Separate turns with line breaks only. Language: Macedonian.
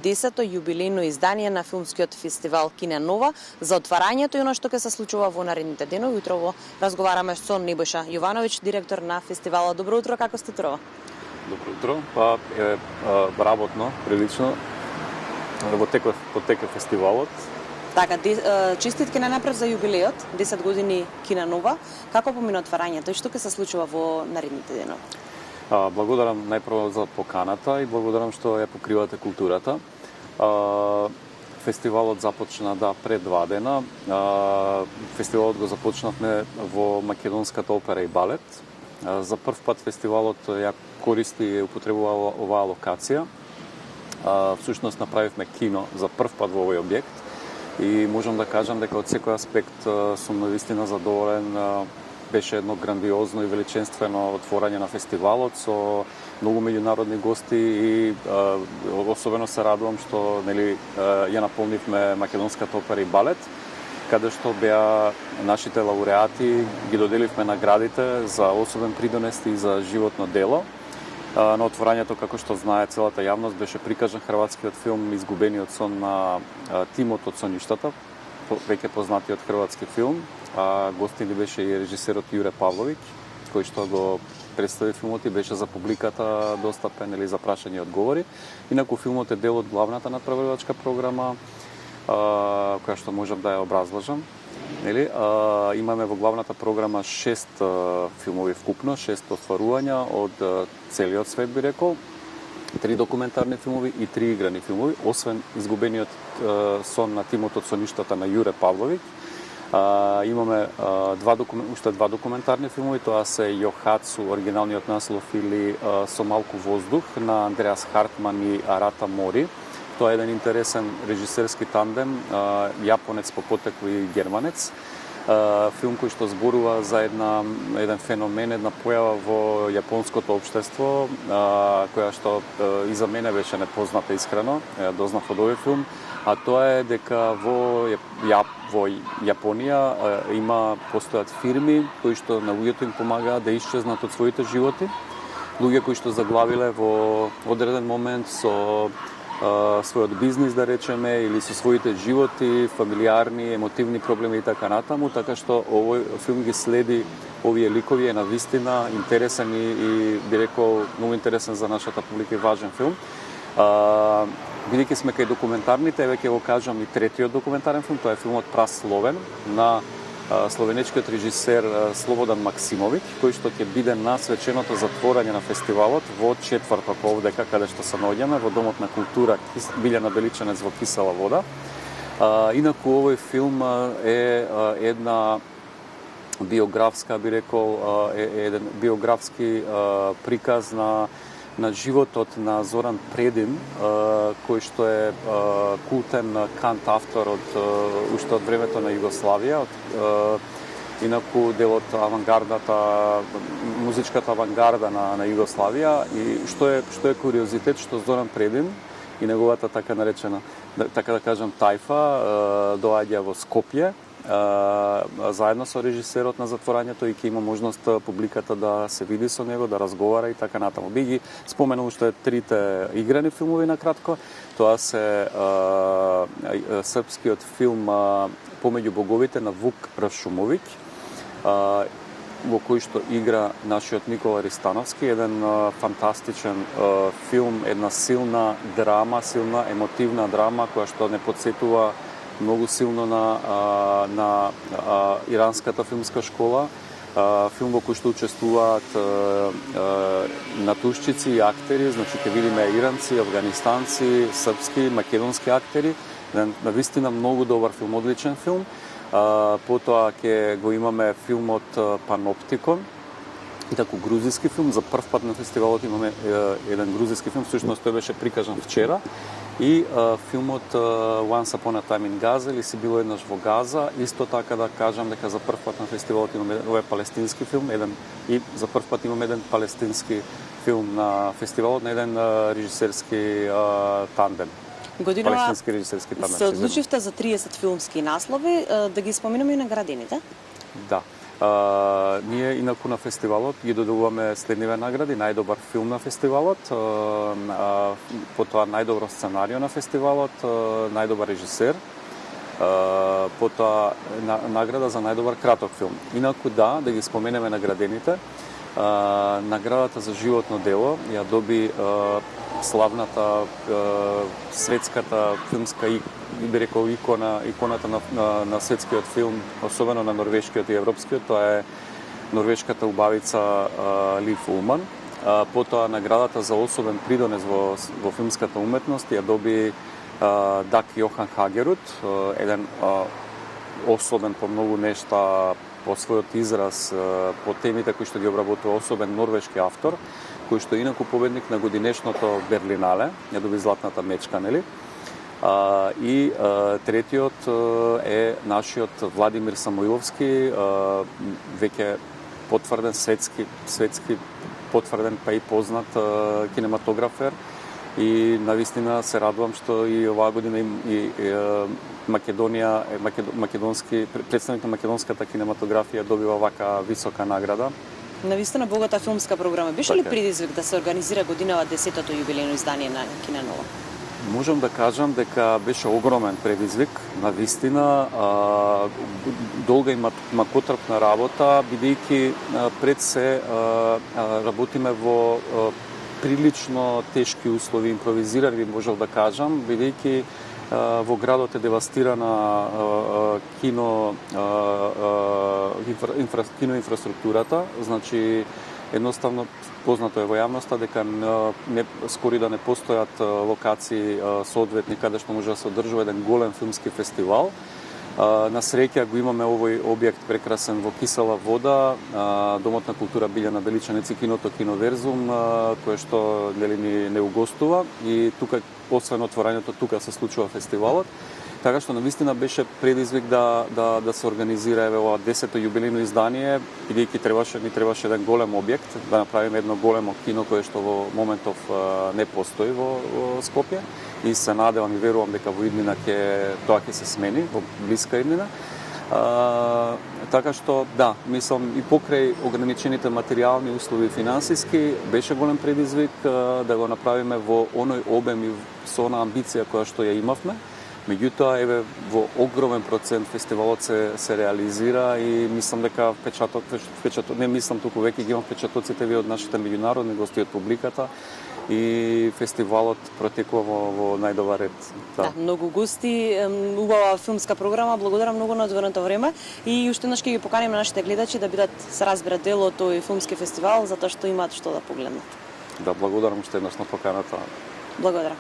10-то јубилејно издание на филмскиот фестивал Кина Нова за отварањето и оно што ќе се случува во наредните денови. Утрово разговараме со Небојша Јовановиќ, директор на фестивалот. Добро утро, како сте утрово?
Добро утро, па е работно, прилично. Потека фестивалот.
Така, честитки најнапред за јубилејот, 10 години Кина Нова. Како помина отварањето и што ќе се случува во наредните денови?
Благодарам најпрво за поканата и благодарам што ја покривате културата. Фестивалот започна пред 2 дена. Фестивалот го започнавме во Македонската опера и балет. За прв пат фестивалот ја користи и употребува оваа локација. Всушност направивме кино за прв пат во овој објект и можам да кажам дека од секој аспект сум навистина задоволен. Беше едно грандиозно и величествено отворање на фестивалот со многу меѓународни гости и особено се радувам што ја наполнивме Македонската опера и балет, каде што беа нашите лауреати, ги доделивме наградите за особен придонес и за животно дело. На отворањето, како што знае целата јавност, беше прикажан хрватскиот филм Изгубениот сон на тимот од Соништата, веќе познатиот хрватски филм. Гостин беше и режисерот Јуре Павловиќ, кој што го представи филмот и беше за публиката достапен за прашања и одговори. Инаку филмот е дел од главната натпреварувачка програма, која што можам да ја образлажам. Имаме во главната програма 6 филмови вкупно, 6 остварувања од целиот свет, би рекол. 3 документарни филмови и 3 играни филмови, освен Изгубениот сон на тимот од Соништата на Јуре Павловиќ. Имаме уште два документарни филмови, тоа се Јохацу, оригиналниот наслов, или Со малку воздух на Андреас Хартман и Арата Мори. Тоа е еден интересен режисерски тандем, јапонец по потекло и германец. Филм кој што зборува за еден феномен, една појава во јапонското општество, која што и за мене беше непозната искрено, дознав од овој филм, а тоа е дека во Јапонија постојат фирми кои што на луѓето им помагаат да исчезнат од своите животи, луѓе кои што заглавиле во одреден момент со својот бизнис, да речеме, или со своите животи, фамилиарни, емотивни проблеми и така натаму, така што овој филм ги следи овие ликови, е навистина интересен и би рекол многу интересен за нашата публика и важен филм. Бидејќи сме кај документарните, веќе го кажам и третиот документарен филм, тоа е филмот Прас Словен на словенечкиот режисер Слободан Максимовиќ, кој што ќе биде на свеченото затворање на фестивалот во четврток овдека, каде што се наоѓаме во Домот на култура Билјана Беличанец во Кисела вода. Инаку овој филм е една биографска, би рекол, еден биографски приказ на животот на Зоран Предин, кој што е култен кант автор уште од времето на Југославија, инаку дел од авангардата, музичката авангарда на Југославија. И што е куриозитет, што Зоран Предин и неговата така наречена, така да кажам, тајфа доаѓа во Скопје заедно со режисерот на затворањето и ќе има можност публиката да се види со него, да разговара и така натаму. Би ги споменал уште 3 играни филмови на кратко. Тоа се српскиот филм Помеѓу боговите на Вук Рашумовиќ, во кој што игра нашиот Никола Ристановски, еден фантастичен филм, една силна драма, силна емотивна драма која што не потсетува многу силно на иранската филмска школа. Филм во кој што учествуваат натушчици и актери, значи ќе видиме иранци, афганистанци, српски, македонски актери. Навистина многу добар филм, одличен филм. Потоа ќе го имаме филмот Паноптикон, и таку грузиски филм. За прв пат на фестивалот имаме еден грузиски филм, всушност тој беше прикажан вчера. И филмот Once Upon a Time in Gaza, или Си било еднаш во Газа. Исто така да кажам дека за прв пат на фестивалот имаме овој палестински филм, и за прв пат имаме еден палестински филм на фестивалот, на еден режисерски тандем.
Годинава се одлучивте за 30 филмски наслови, да ги споменаме и наградените?
Да. Ние инаку на фестивалот ги доделуваме следниве награди: најдобар филм на фестивалот, потоа најдобро сценарио на фестивалот, најдобар режисер, потоа награда за најдобар краток филм. Инаку да ги споменеме наградените. Наградата за животно дело ја доби славната светската филмска би рекол иконата на светскиот филм, особено на норвешкиот и европскиот, тоа е норвешката убавица Лив Улман. Потоа наградата за особен придонес во филмската уметност ја доби Даг Јохан Хагерут, еден особен по многу нешта, по својот израз, по темите кои што ги обработува, особен норвешки автор, кој што инаку победник на годинешното Берлинале, ја доби златната мечка, нели? И третиот е нашиот Владимир Самоиловски, веќе потврден светски потврден па и познат кинематографер. И навистина се радувам што и оваа година и Македонија, представник на македонската кинематографија добива вака висока награда.
Навистина богата филмска програма. Беше ли
Така.
предизвик да се организира годинава 10-то јубилејно издание на Кина Нова?
Можам да кажам дека беше огромен предизвик, навистина, долга и макотрпна работа, бидејќи пред се работиме во прилично тешки услови, импровизирани, можел да кажам, бидејќи во градот е девастирана киноинфраструктурата, значи едноставно познато е во јавноста дека скори да не постојат локации соодветни каде што може да се одржува еден голем филмски фестивал. На среќа го имаме овој објект прекрасен во Кисела вода, Домот на култура Билјана Беличанец и киното Киноверзум, кое што нели ни не угостува, и тука освен отворањето тука се случува фестивалот. Така што навистина беше предизвик да се организира ова 10-то јубилејно издание, бидејќи ни требаше еден голем објект, да направиме едно големо кино кое што во моментов не постои во Скопје, и се надевам и верувам дека во иднина тоа ќе се смени, во блиска иднина. Така што да, мислам и покрај ограничените материјални услови и финансиски беше голем предизвик да го направиме во оној обем и со она амбиција која што ја имавме. Меѓутоа, еве, во огромен процент фестивалот се реализира и мислам дека впечаток, не мислам, туку веќе ги имам впечатоците ви од нашите меѓународни гости, од публиката, и фестивалот протекува во најдобар ред.
Да, многу гости, убава филмска програма, благодарам многу на одвоеното време и уште еднаш ќе ги поканиме нашите гледачи да бидат, се разберат дел од тој филмски фестивал, затоа што имаат што да погледнат.
Да, благодарам уште еднаш на поканата.
Благодарам.